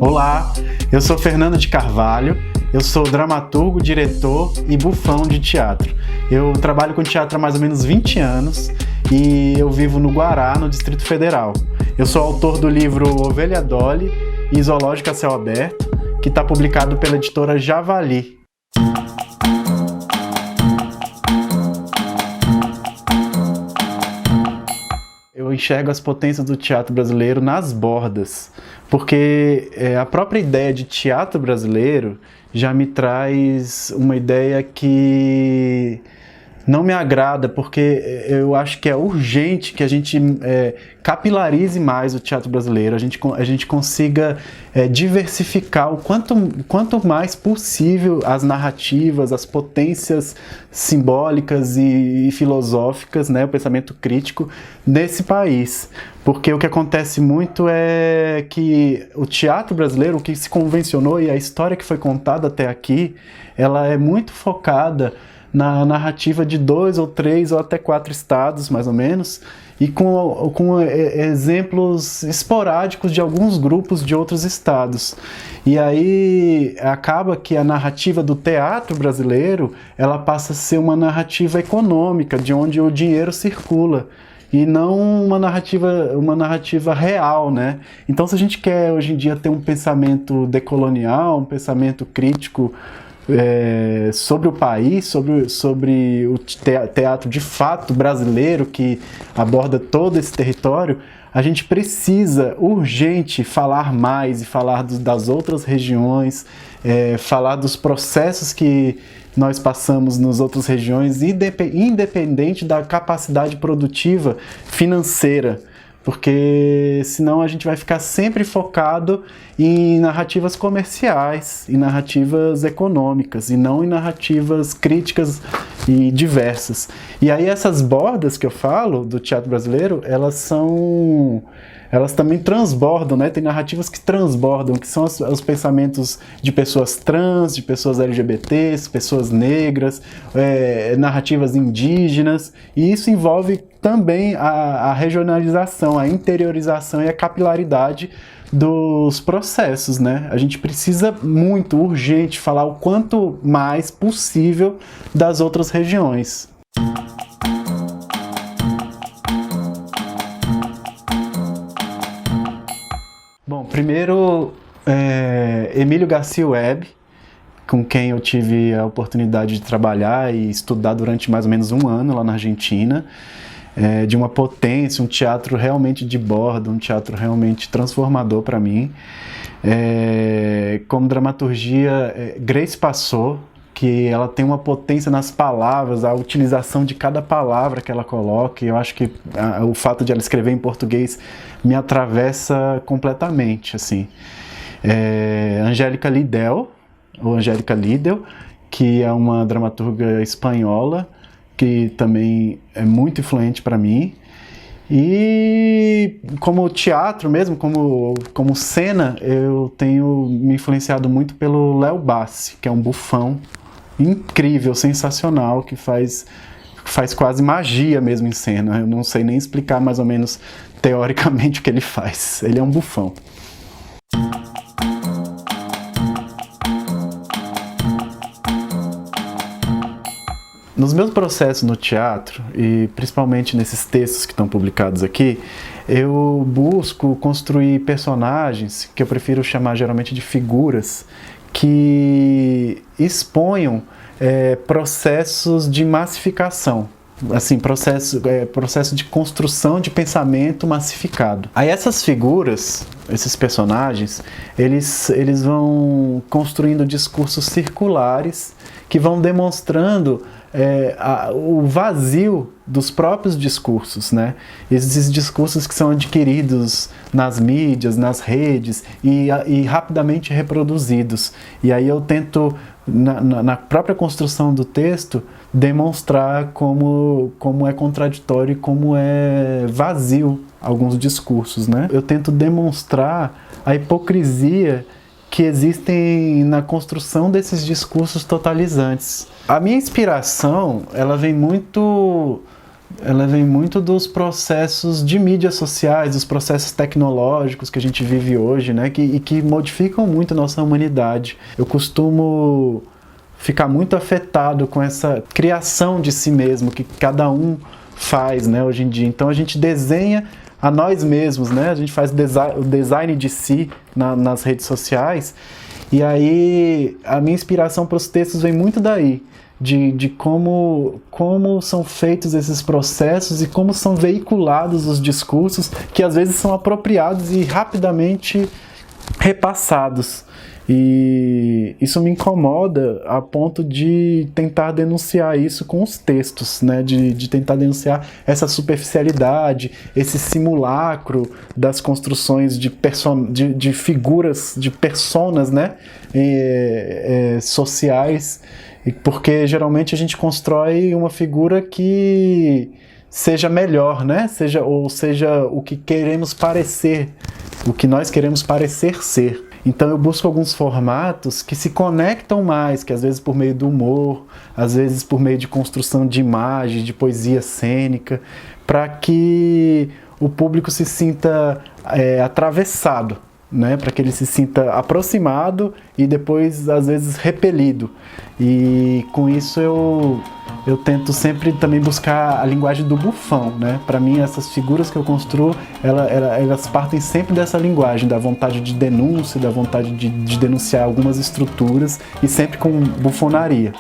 Olá, eu sou Fernando de Carvalho, eu sou dramaturgo, diretor e bufão de teatro. Eu trabalho com teatro há mais ou menos 20 anos e eu vivo no Guará, no Distrito Federal. Eu sou autor do livro Ovelha Dolly e Zoológico a Céu Aberto, que está publicado pela editora Javali. Eu enxergo as potências do teatro brasileiro nas bordas, porque a própria ideia de teatro brasileiro já me traz uma ideia que não me agrada, porque eu acho que é urgente que a gente capilarize mais o teatro brasileiro, a gente consiga diversificar o quanto mais possível as narrativas, as potências simbólicas e filosóficas, né, o pensamento crítico nesse país. Porque o que acontece muito é que o teatro brasileiro, o que se convencionou e a história que foi contada até aqui, ela é muito focada na narrativa de 2 ou 3 ou até 4 estados, mais ou menos, e com exemplos esporádicos de alguns grupos de outros estados. E aí acaba que a narrativa do teatro brasileiro, ela passa a ser uma narrativa econômica, de onde o dinheiro circula, e não uma narrativa real, né? Então, se a gente quer hoje em dia ter um pensamento decolonial, um pensamento crítico sobre o país, sobre o teatro de fato brasileiro que aborda todo esse território, a gente precisa urgente falar mais e falar das outras regiões, falar dos processos que nós passamos nas outras regiões, independente da capacidade produtiva financeira, porque senão a gente vai ficar sempre focado em narrativas comerciais, em narrativas econômicas, e não em narrativas críticas e diversas. E aí essas bordas que eu falo do teatro brasileiro, elas também transbordam, né? Tem narrativas que transbordam, que são os pensamentos de pessoas trans, de pessoas LGBTs, pessoas negras, narrativas indígenas, e isso envolve também a regionalização, a interiorização e a capilaridade dos processos, né? A gente precisa muito, urgente, falar o quanto mais possível das outras regiões. Bom, primeiro, Emílio Garcia Webb, com quem eu tive a oportunidade de trabalhar e estudar durante mais ou menos um ano lá na Argentina, de uma potência, um teatro realmente de borda, um teatro realmente transformador para mim. Como dramaturgia, Grace Passou, que ela tem uma potência nas palavras, a utilização de cada palavra que ela coloca, e eu acho que o fato de ela escrever em português me atravessa completamente, assim. Angélica Lidel, ou Angélica Lidel, que é uma dramaturga espanhola, que também é muito influente para mim. E como teatro mesmo, como cena, eu tenho me influenciado muito pelo Léo Bassi, que é um bufão incrível, sensacional, que faz quase magia mesmo em cena. Eu não sei nem explicar mais ou menos teoricamente o que ele faz. Ele é um bufão. Nos meus processos no teatro, e principalmente nesses textos que estão publicados aqui, eu busco construir personagens, que eu prefiro chamar geralmente de figuras, que exponham processos de massificação. Assim, processo de construção de pensamento massificado. Aí essas figuras, esses personagens, eles vão construindo discursos circulares que vão demonstrando o vazio dos próprios discursos, né? Esses discursos que são adquiridos nas mídias, nas redes e rapidamente reproduzidos. E aí eu tento, na própria construção do texto, demonstrar como é contraditório e como é vazio alguns discursos, né? Eu tento demonstrar a hipocrisia que existem na construção desses discursos totalizantes. A minha inspiração, ela vem muito Ela vem muito dos processos de mídias sociais, dos processos tecnológicos que a gente vive hoje, né? E que modificam muito a nossa humanidade. Eu costumo ficar muito afetado com essa criação de si mesmo que cada um faz, né, hoje em dia. Então a gente desenha a nós mesmos, né? A gente faz o design de si nas redes sociais. E aí a minha inspiração para os textos vem muito daí. De como são feitos esses processos e como são veiculados os discursos que às vezes são apropriados e rapidamente repassados. E isso me incomoda a ponto de tentar denunciar isso com os textos, né? De tentar denunciar essa superficialidade, esse simulacro das construções de figuras, de personas, né? Sociais, porque geralmente a gente constrói uma figura que seja melhor, né? Seja o que queremos parecer, o que nós queremos parecer ser. Então eu busco alguns formatos que se conectam mais, que às vezes por meio do humor, às vezes por meio de construção de imagem, de poesia cênica, para que o público se sinta atravessado, né? Para que ele se sinta aproximado e depois às vezes repelido. E com isso eu tento sempre também buscar a linguagem do bufão, né? Para mim, essas figuras que eu construo, elas partem sempre dessa linguagem, da vontade de denúncia, da vontade de denunciar algumas estruturas e sempre com bufonaria.